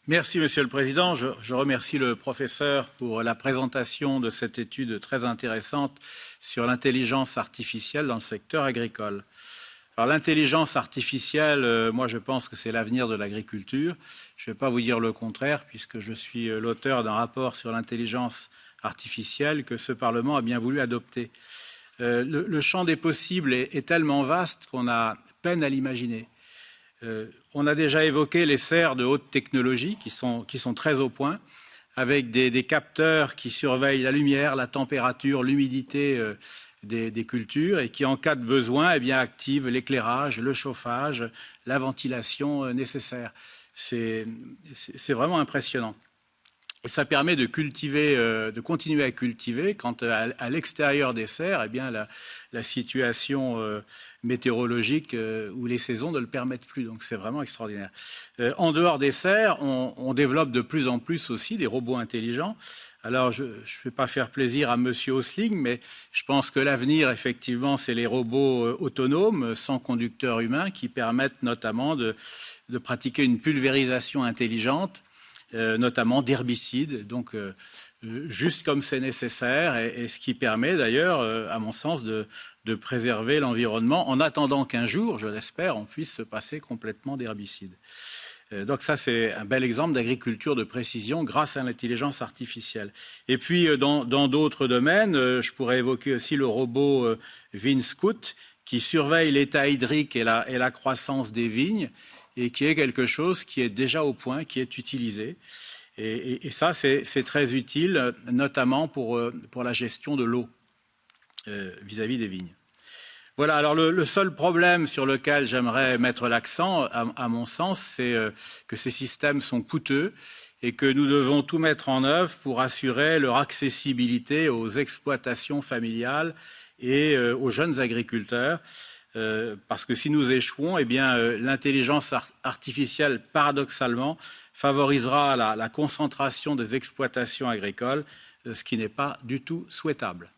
Merci, Monsieur le Président. Je remercie le professeur pour la présentation de cette étude très intéressante sur l'intelligence artificielle dans le secteur agricole. Alors, l'intelligence artificielle, moi, je pense que c'est l'avenir de l'agriculture. Je ne vais pas vous dire le contraire, puisque je suis l'auteur d'un rapport sur l'intelligence artificielle que ce Parlement a bien voulu adopter. Le champ des possibles est tellement vaste qu'on a peine à l'imaginer. On a déjà évoqué les serres de haute technologie qui sont très au point, avec des capteurs qui surveillent la lumière, la température, l'humidité des cultures et qui, en cas de besoin, activent l'éclairage, le chauffage, la ventilation nécessaire. C'est vraiment impressionnant. Et ça permet de cultiver, de continuer à cultiver quand à l'extérieur des serres, la situation météorologique ou les saisons ne le permettent plus. Donc c'est vraiment extraordinaire. En dehors des serres, on développe de plus en plus aussi des robots intelligents. Alors je ne vais pas faire plaisir à Monsieur Osling, mais je pense que l'avenir, effectivement, c'est les robots autonomes, sans conducteur humain, qui permettent notamment de pratiquer une pulvérisation intelligente, notamment d'herbicides, donc juste comme c'est nécessaire, et ce qui permet d'ailleurs, à mon sens, de préserver l'environnement en attendant qu'un jour, je l'espère, on puisse se passer complètement d'herbicides. Donc ça, c'est un bel exemple d'agriculture de précision grâce à l'intelligence artificielle. Et puis, dans d'autres domaines, je pourrais évoquer aussi le robot VinScout qui surveille l'état hydrique et la croissance des vignes, et qui est quelque chose qui est déjà au point, qui est utilisé. Et ça, c'est très utile, notamment pour la gestion de l'eau vis-à-vis des vignes. Voilà, alors le seul problème sur lequel j'aimerais mettre l'accent, à mon sens, c'est que ces systèmes sont coûteux et que nous devons tout mettre en œuvre pour assurer leur accessibilité aux exploitations familiales et aux jeunes agriculteurs. Parce que si nous échouons, l'intelligence artificielle, paradoxalement, favorisera la concentration des exploitations agricoles, ce qui n'est pas du tout souhaitable.